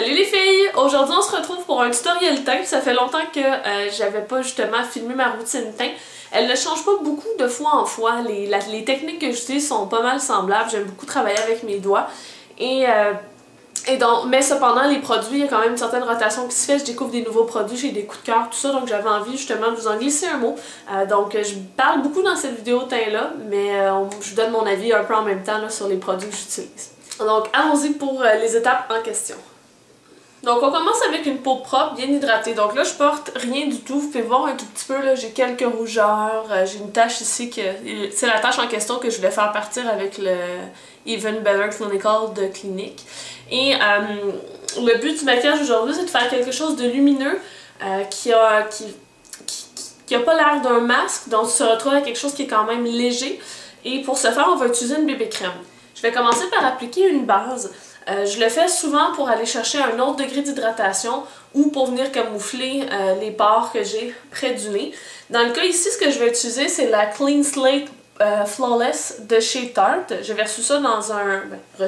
Salut les filles! Aujourd'hui on se retrouve pour un tutoriel teint. Ça fait longtemps que j'avais pas justement filmé ma routine teint. Elle ne change pas beaucoup de fois en fois. Les techniques que j'utilise sont pas mal semblables. J'aime beaucoup travailler avec mes doigts. Mais cependant, les produits, il y a quand même une certaine rotation qui se fait. Je découvre des nouveaux produits, j'ai des coups de cœur, tout ça. Donc j'avais envie justement de vous en glisser un mot. Je parle beaucoup dans cette vidéo teint-là, mais je vous donne mon avis un peu en même temps là, sur les produits que j'utilise. Donc allons-y pour les étapes en question. Donc on commence avec une peau propre, bien hydratée. Donc là je porte rien du tout, vous pouvez voir un tout petit peu, là j'ai quelques rougeurs, j'ai une tache ici, c'est la tache en question que je voulais faire partir avec le Even Better Clinical de Clinique. Et le but du maquillage aujourd'hui c'est de faire quelque chose de lumineux qui a pas l'air d'un masque, donc tu te retrouves avec quelque chose qui est quand même léger. Et pour ce faire on va utiliser une bébé crème. Je vais commencer par appliquer une base. Je le fais souvent pour aller chercher un autre degré d'hydratation ou pour venir camoufler les pores que j'ai près du nez. Dans le cas ici, ce que je vais utiliser, c'est la Clean Slate Flawless de chez Tarte. J'avais reçu ça dans un... je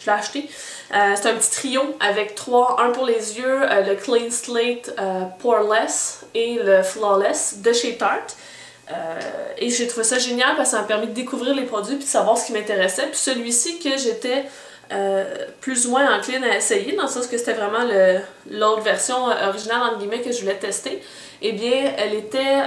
l'ai acheté. C'est un petit trio avec un pour les yeux, le Clean Slate Poreless et le Flawless de chez Tarte. Et j'ai trouvé ça génial parce que ça m'a permis de découvrir les produits et de savoir ce qui m'intéressait. Puis celui-ci que j'étais plus ou moins encline à essayer, dans le sens que c'était vraiment l'autre version originale entre guillemets que je voulais tester, eh bien elle était,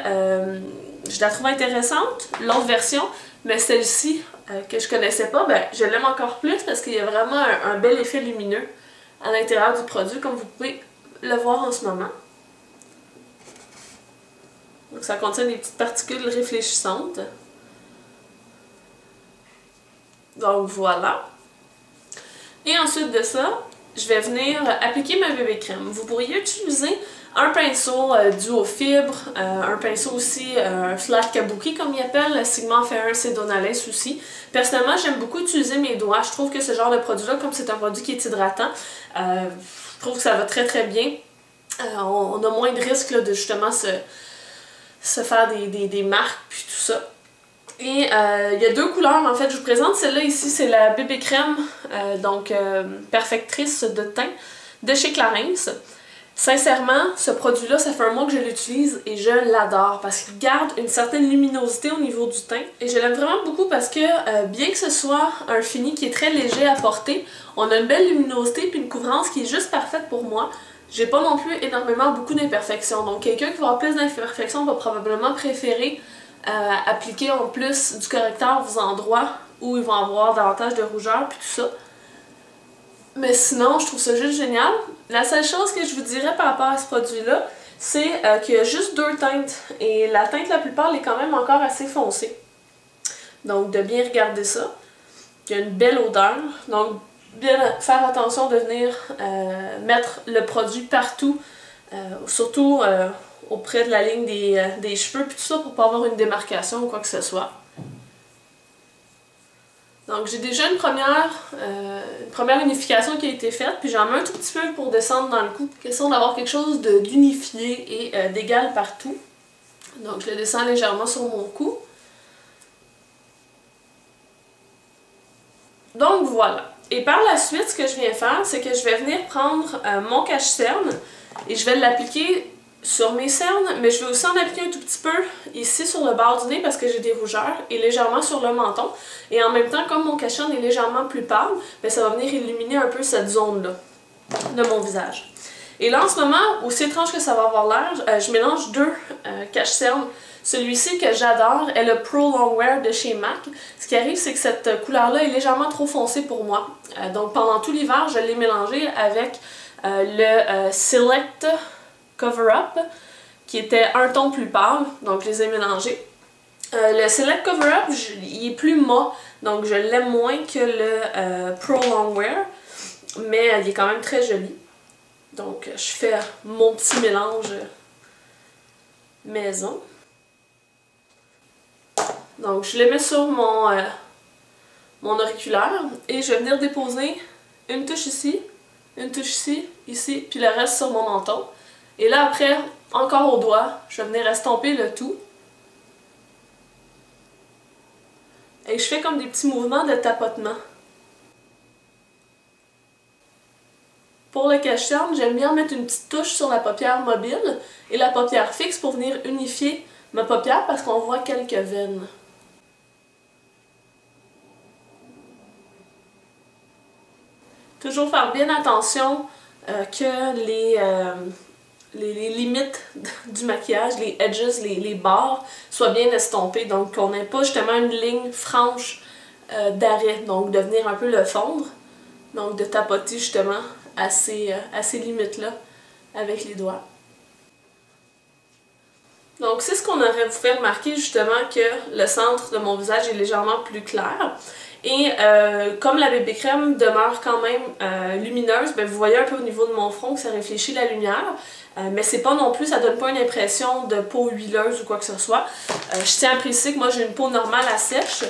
je la trouve intéressante, l'autre version, mais celle-ci que je connaissais pas, ben je l'aime encore plus parce qu'il y a vraiment un bel effet lumineux à l'intérieur du produit, comme vous pouvez le voir en ce moment. Donc ça contient des petites particules réfléchissantes. Donc voilà. Et ensuite de ça, je vais venir appliquer ma bébé crème. Vous pourriez utiliser un pinceau dû aux fibres, un pinceau aussi, un flat kabuki comme il appelle, le Sigma Fair Sedonalis aussi. Personnellement, j'aime beaucoup utiliser mes doigts. Je trouve que ce genre de produit-là, comme c'est un produit qui est hydratant, je trouve que ça va très très bien. On a moins de risques là, de justement se faire des marques puis tout ça. Et il y a deux couleurs en fait, je vous présente celle-là ici, c'est la bébé crème, perfectrice de teint de chez Clarins. Sincèrement, ce produit-là, ça fait un mois que je l'utilise et je l'adore parce qu'il garde une certaine luminosité au niveau du teint. Et je l'aime vraiment beaucoup parce que bien que ce soit un fini qui est très léger à porter, on a une belle luminosité puis une couvrance qui est juste parfaite pour moi. J'ai pas non plus beaucoup d'imperfections, donc quelqu'un qui va avoir plus d'imperfections va probablement préférer appliquer en plus du correcteur aux endroits où ils vont avoir davantage de rougeur puis tout ça. Mais sinon, je trouve ça juste génial. La seule chose que je vous dirais par rapport à ce produit-là, c'est qu'il y a juste deux teintes et la teinte la plus pâle est quand même encore assez foncée. Donc de bien regarder ça. Il y a une belle odeur. Donc bien faire attention de venir mettre le produit partout, surtout auprès de la ligne des cheveux puis tout ça pour pas avoir une démarcation ou quoi que ce soit. Donc j'ai déjà une première unification qui a été faite, puis j'en mets un tout petit peu pour descendre dans le cou. Question d'avoir quelque chose d'unifié et d'égal partout. Donc je le descends légèrement sur mon cou. Donc voilà. Et par la suite, ce que je viens faire, c'est que je vais venir prendre mon cache-cerne et je vais l'appliquer sur mes cernes, mais je vais aussi en appliquer un tout petit peu ici sur le bord du nez parce que j'ai des rougeurs et légèrement sur le menton. Et en même temps, comme mon cache-cerne est légèrement plus pâle, bien, ça va venir illuminer un peu cette zone-là de mon visage. Et là, en ce moment, aussi étrange que ça va avoir l'air, je mélange deux cache-cernes. Celui-ci que j'adore est le Pro Longwear de chez MAC. Ce qui arrive, c'est que cette couleur-là est légèrement trop foncée pour moi. Donc pendant tout l'hiver, je l'ai mélangé avec le Select Cover-Up, qui était un ton plus pâle, donc je les ai mélangés. Le Select Cover-Up, il est plus mat, donc je l'aime moins que le Pro Longwear, mais il est quand même très joli. Donc je fais mon petit mélange maison. Donc je les mets sur mon auriculaire et je vais venir déposer une touche ici, ici, puis le reste sur mon menton. Et là après, encore au doigt, je vais venir estomper le tout. Et je fais comme des petits mouvements de tapotement. Pour le cache-cerne, j'aime bien mettre une petite touche sur la paupière mobile et la paupière fixe pour venir unifier ma paupière parce qu'on voit quelques veines. Toujours faire bien attention que les limites du maquillage, les edges, les bords, soient bien estompés. Donc qu'on n'ait pas justement une ligne franche d'arrêt. Donc de venir un peu le fondre. Donc de tapoter justement à ces limites-là avec les doigts. Donc c'est ce qu'on aurait vous fait remarquer justement que le centre de mon visage est légèrement plus clair. Et comme la bébé crème demeure quand même lumineuse, ben vous voyez un peu au niveau de mon front que ça réfléchit la lumière. Mais c'est pas non plus, ça donne pas une impression de peau huileuse ou quoi que ce soit. Je tiens à préciser que moi j'ai une peau normale à sèche,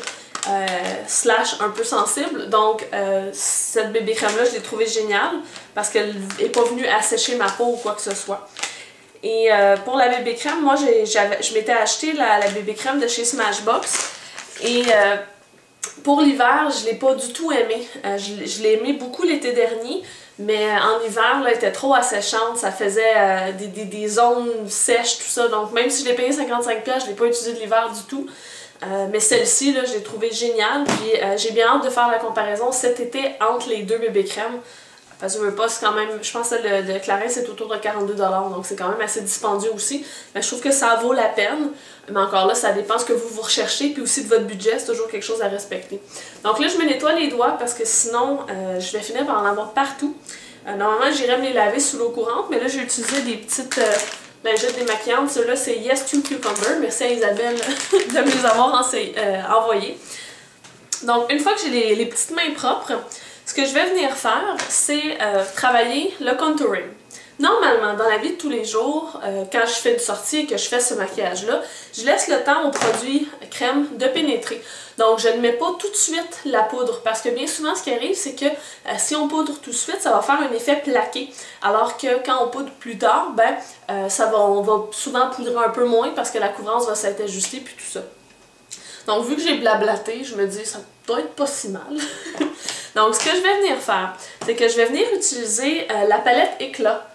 slash un peu sensible. Donc cette bébé crème là je l'ai trouvée géniale parce qu'elle n'est pas venue assécher ma peau ou quoi que ce soit. Et pour la bébé crème, moi je m'étais acheté la bébé crème de chez Smashbox. Et pour l'hiver, je l'ai pas du tout aimée. Je l'ai aimée beaucoup l'été dernier, mais en hiver, là, elle était trop asséchante. Ça faisait des zones sèches, tout ça. Donc même si je l'ai payé 55$, je l'ai pas utilisée de l'hiver du tout. Mais celle-ci, je l'ai trouvée géniale. Puis j'ai bien hâte de faire la comparaison cet été entre les deux bébés crèmes. Parce que je veux pas, c'est quand même, je pense que le de Clarins c'est autour de 42$, donc c'est quand même assez dispendieux aussi. Mais je trouve que ça vaut la peine. Mais encore là, ça dépend ce que vous recherchez, puis aussi de votre budget, c'est toujours quelque chose à respecter. Donc là, je me nettoie les doigts parce que sinon, je vais finir par en avoir partout. Normalement, j'irais me les laver sous l'eau courante, mais là, j'ai utilisé des petites lingettes démaquillantes. Ceux-là, c'est Yes to Cucumber. Merci à Isabelle de me les avoir envoyées. Donc, une fois que j'ai les petites mains propres, ce que je vais venir faire, c'est travailler le contouring. Normalement, dans la vie de tous les jours, quand je fais une sortie et que je fais ce maquillage-là, je laisse le temps au produit crème de pénétrer. Donc, je ne mets pas tout de suite la poudre parce que bien souvent, ce qui arrive, c'est que si on poudre tout de suite, ça va faire un effet plaqué. Alors que quand on poudre plus tard, ben, on va souvent poudrer un peu moins parce que la couvrance va s'être ajustée puis tout ça. Donc, vu que j'ai blablaté, je me dis, ça doit être pas si mal. Donc, ce que je vais venir faire, c'est que je vais venir utiliser la palette Éclat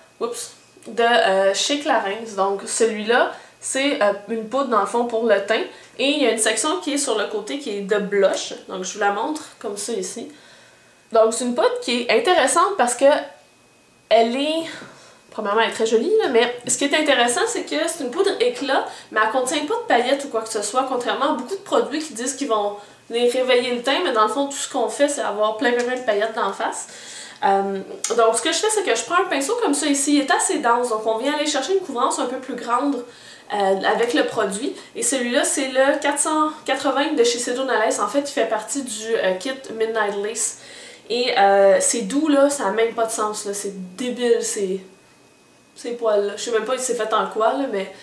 de chez Clarins. Donc, celui-là, c'est une poudre dans le fond pour le teint. Et il y a une section qui est sur le côté qui est de blush. Donc, je vous la montre comme ça ici. Donc, c'est une poudre qui est intéressante parce que elle est... Premièrement, elle est très jolie, là, mais ce qui est intéressant, c'est que c'est une poudre éclat, mais elle ne contient pas de paillettes ou quoi que ce soit, contrairement à beaucoup de produits qui disent qu'ils vont les réveiller le teint, mais dans le fond, tout ce qu'on fait, c'est avoir plein de paillettes d'en face. Donc, ce que je fais, c'est que je prends un pinceau comme ça ici, il est assez dense, donc on vient aller chercher une couvrance un peu plus grande avec le produit. Et celui-là, c'est le 480 de chez Sedonales. En fait, il fait partie du kit Midnight Lace. Et c'est doux, là, ça n'a même pas de sens, là, c'est débile, ces poils-là. Je sais même pas si c'est fait en quoi, là, mais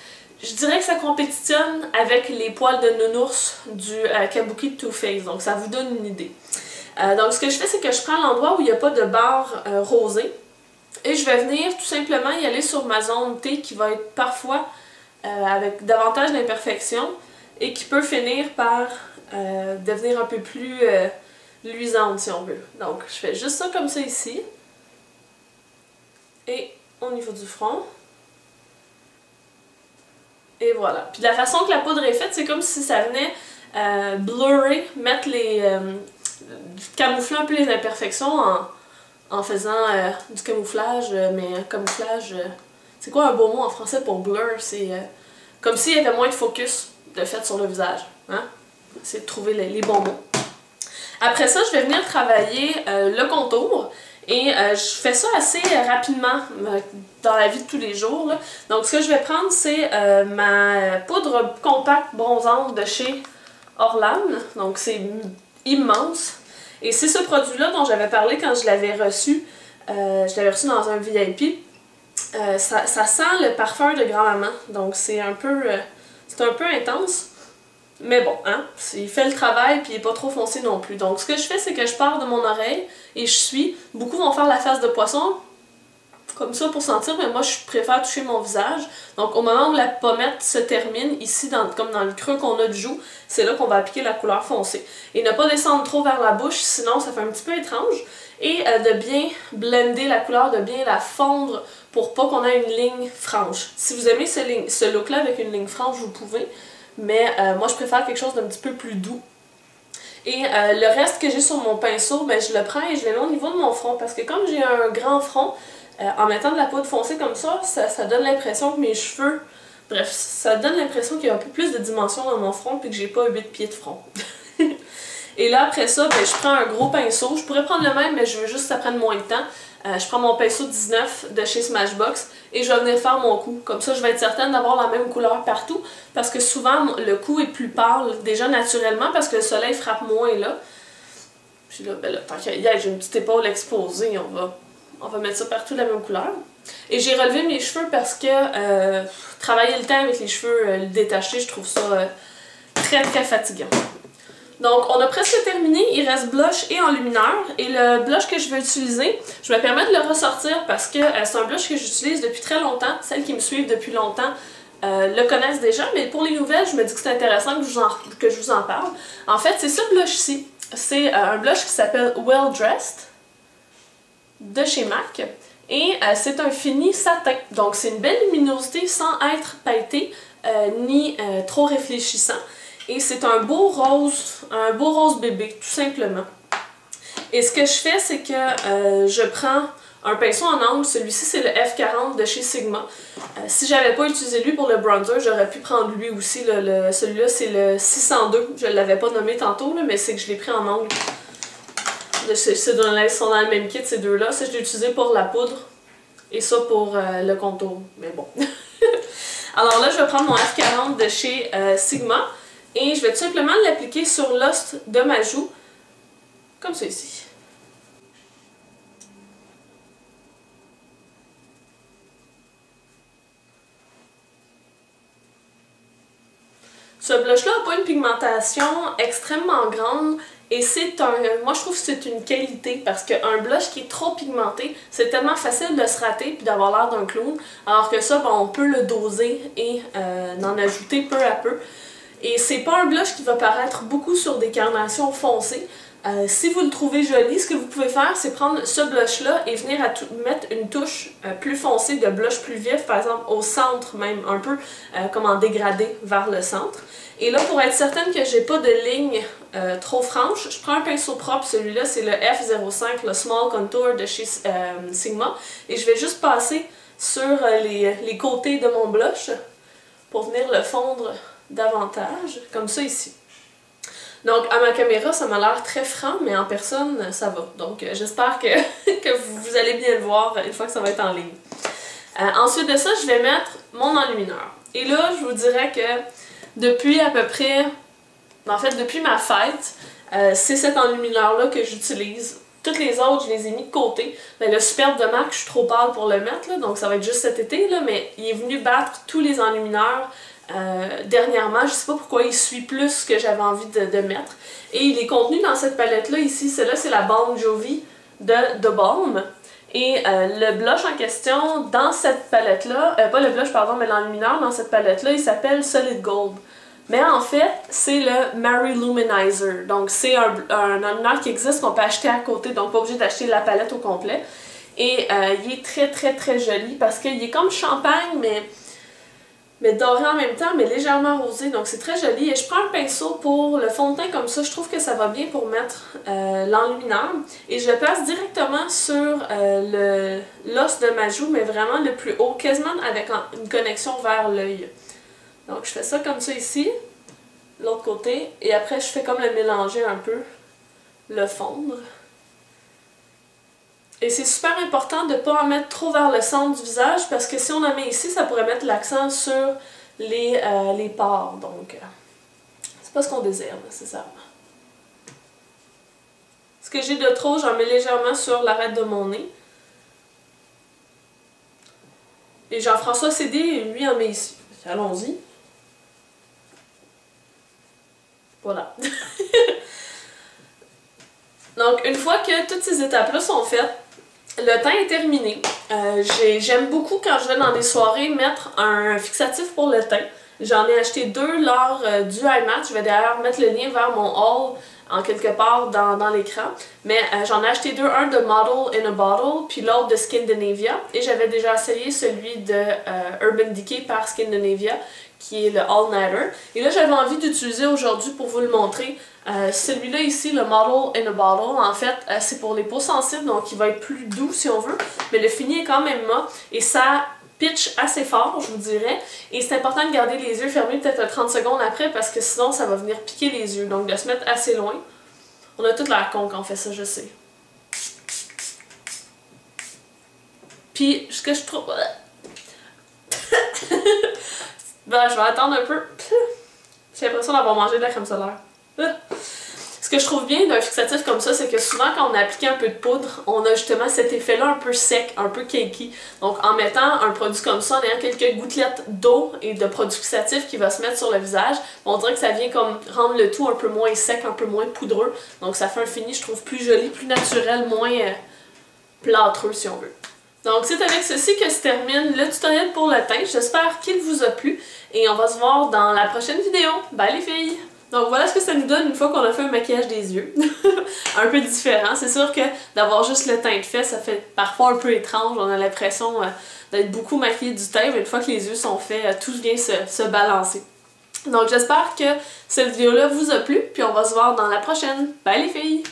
je dirais que ça compétitionne avec les poils de nounours du Kabuki Too Faced. Donc ça vous donne une idée. Donc ce que je fais, c'est que je prends l'endroit où il n'y a pas de barre rosée et je vais venir tout simplement y aller sur ma zone T qui va être parfois avec davantage d'imperfections et qui peut finir par devenir un peu plus luisante si on veut. Donc je fais juste ça comme ça ici. Et au niveau du front. Et voilà. Puis de la façon que la poudre est faite, c'est comme si ça venait blurrer, mettre camoufler un peu les imperfections en faisant du camouflage, mais camouflage... c'est quoi un beau mot en français pour blur? C'est comme s'il y avait moins de focus de fait sur le visage. Hein? C'est de trouver les bons mots. Après ça, je vais venir travailler le contour. Et je fais ça assez rapidement dans la vie de tous les jours, là. Donc ce que je vais prendre, c'est ma poudre compacte bronzante de chez Orlan. Donc c'est immense. Et c'est ce produit-là dont j'avais parlé quand je l'avais reçu. Je l'avais reçu dans un VIP. Ça sent le parfum de grand-maman. Donc c'est un peu intense. Mais bon, hein, il fait le travail puis il n'est pas trop foncé non plus. Donc ce que je fais, c'est que je pars de mon oreille et je suis. Beaucoup vont faire la face de poisson, comme ça pour sentir, mais moi je préfère toucher mon visage. Donc au moment où la pommette se termine, ici comme dans le creux qu'on a du joue, c'est là qu'on va appliquer la couleur foncée. Et ne pas descendre trop vers la bouche, sinon ça fait un petit peu étrange. et de bien blender la couleur, de bien la fondre pour pas qu'on ait une ligne franche. Si vous aimez ce look-là avec une ligne franche, vous pouvez, mais moi je préfère quelque chose d'un petit peu plus doux. Et le reste que j'ai sur mon pinceau, ben, je le prends et je le mets au niveau de mon front parce que comme j'ai un grand front, en mettant de la poudre foncée comme ça, ça donne l'impression que mes cheveux... Bref, ça donne l'impression qu'il y a un peu plus de dimension dans mon front puis que j'ai pas 8 pieds de front. Et là, après ça, ben, je prends un gros pinceau. Je pourrais prendre le même, mais je veux juste que ça prenne moins de temps. Je prends mon pinceau 19 de chez Smashbox et je vais venir faire mon cou. Comme ça, je vais être certaine d'avoir la même couleur partout parce que souvent, le cou est plus pâle déjà naturellement parce que le soleil frappe moins là. Puis là, ben là tant qu'il y a, j'ai une petite épaule exposée, on va mettre ça partout de la même couleur. Et j'ai relevé mes cheveux parce que travailler le temps avec les cheveux détachés, je trouve ça très très fatigant. Donc on a presque terminé, il reste blush et enlumineur. Et le blush que je vais utiliser, je me permets de le ressortir parce que c'est un blush que j'utilise depuis très longtemps. Celles qui me suivent depuis longtemps le connaissent déjà, mais pour les nouvelles, je me dis que c'est intéressant que je vous en parle. En fait, c'est ce blush-ci. C'est un blush qui s'appelle Well Dressed de chez MAC. Et c'est un fini satin, donc c'est une belle luminosité sans être pailleté ni trop réfléchissant. Et c'est un beau rose bébé, tout simplement. Et ce que je fais, c'est que je prends un pinceau en angle, celui-ci c'est le F40 de chez Sigma. Si j'avais pas utilisé lui pour le bronzer, j'aurais pu prendre lui aussi, celui-là c'est le 602, je l'avais pas nommé tantôt, là, mais c'est que je l'ai pris en angle. Sont dans le même kit, ces deux-là. Ça, je l'ai utilisé pour la poudre et ça pour le contour. Mais bon. Alors là, je vais prendre mon F40 de chez Sigma et je vais tout simplement l'appliquer sur l'os de ma joue, comme ça ici. Ce blush-là n'a pas une pigmentation extrêmement grande. Et c'est moi je trouve que c'est une qualité parce qu'un blush qui est trop pigmenté, c'est tellement facile de se rater puis d'avoir l'air d'un clown. Alors que ça, ben, on peut le doser et en ajouter peu à peu. Et c'est pas un blush qui va paraître beaucoup sur des carnations foncées. Si vous le trouvez joli, ce que vous pouvez faire, c'est prendre ce blush-là et venir mettre une touche plus foncée de blush plus vif, par exemple au centre même, un peu comme en dégradé vers le centre. Et là, pour être certaine que j'ai pas de ligne trop franche, je prends un pinceau propre, celui-là c'est le F05, le Small Contour de chez Sigma, et je vais juste passer sur les côtés de mon blush pour venir le fondre davantage, comme ça ici. Donc, à ma caméra, ça m'a l'air très franc, mais en personne, ça va. Donc, j'espère que vous allez bien le voir une fois que ça va être en ligne. Ensuite de ça, je vais mettre mon enlumineur. Et là, je vous dirais que depuis à peu près... En fait, depuis ma fête, c'est cet enlumineur-là que j'utilise. Toutes les autres, je les ai mis de côté. Ben, le Superbe de MAC, je suis trop pâle pour le mettre, là, donc ça va être juste cet été, là, mais il est venu battre tous les enlumineurs dernièrement. Je sais pas pourquoi il suit plus ce que j'avais envie de mettre. Et il est contenu dans cette palette-là ici. Celle-là, c'est la Balm Jovi de The Balm. Et le blush en question dans cette palette-là, pas le blush, pardon, mais l'enlumineur dans cette palette-là, il s'appelle Solid Gold. Mais en fait, c'est le Mary Luminizer. Donc, c'est un enlumineur qui existe qu'on peut acheter à côté, donc pas obligé d'acheter la palette au complet. Et il est très très très joli parce qu'il est comme champagne, mais doré en même temps, mais légèrement rosé, donc c'est très joli. Et je prends un pinceau pour le fond de teint comme ça, je trouve que ça va bien pour mettre l'enlumineur. Et je le place directement sur l'os de ma joue, mais vraiment le plus haut, quasiment avec une connexion vers l'œil. Donc je fais ça comme ça ici, l'autre côté, et après je fais comme le mélanger un peu, le fondre. Et c'est super important de ne pas en mettre trop vers le centre du visage parce que si on en met ici, ça pourrait mettre l'accent sur les pores. Donc, c'est pas ce qu'on désire nécessairement. Ce que j'ai de trop, j'en mets légèrement sur l'arête de mon nez. Et Jean-François Cédé, lui, en met ici. Allons-y. Voilà. Donc, une fois que toutes ces étapes-là sont faites, le teint est terminé. J'aime beaucoup quand je vais dans des soirées mettre un fixatif pour le teint. J'en ai acheté deux lors du iMatch. Je vais d'ailleurs mettre le lien vers mon haul en quelque part dans l'écran. Mais j'en ai acheté deux, un de Model in a Bottle, puis l'autre de Skindinavia. Et j'avais déjà essayé celui de Urban Decay par Skindinavia, qui est le All Nighter. Et là, j'avais envie d'utiliser aujourd'hui pour vous le montrer. Celui-là ici, le Model in a Bottle, en fait, c'est pour les peaux sensibles, donc il va être plus doux si on veut. Mais le fini est quand même mat, et ça pitch assez fort, je vous dirais. Et c'est important de garder les yeux fermés peut-être 30 secondes après, parce que sinon, ça va venir piquer les yeux. Donc de se mettre assez loin. On a toute la con quand on fait ça, je sais. Puis, ce que je trouve... ben, je vais attendre un peu. J'ai l'impression d'avoir mangé de la crème solaire. Ce que je trouve bien d'un fixatif comme ça, c'est que souvent quand on a appliqué un peu de poudre, on a justement cet effet-là un peu sec, un peu cakey. Donc en mettant un produit comme ça, en ayant quelques gouttelettes d'eau et de produit fixatif qui va se mettre sur le visage, on dirait que ça vient comme rendre le tout un peu moins sec, un peu moins poudreux. Donc ça fait un fini, je trouve, plus joli, plus naturel, moins plâtreux si on veut. Donc c'est avec ceci que se termine le tutoriel pour le teint. J'espère qu'il vous a plu et on va se voir dans la prochaine vidéo. Bye les filles! Donc voilà ce que ça nous donne une fois qu'on a fait un maquillage des yeux. Un peu différent. C'est sûr que d'avoir juste le teint de fait, ça fait parfois un peu étrange. On a l'impression d'être beaucoup maquillé du teint, mais une fois que les yeux sont faits, tout vient se balancer. Donc j'espère que cette vidéo-là vous a plu, puis on va se voir dans la prochaine. Bye les filles!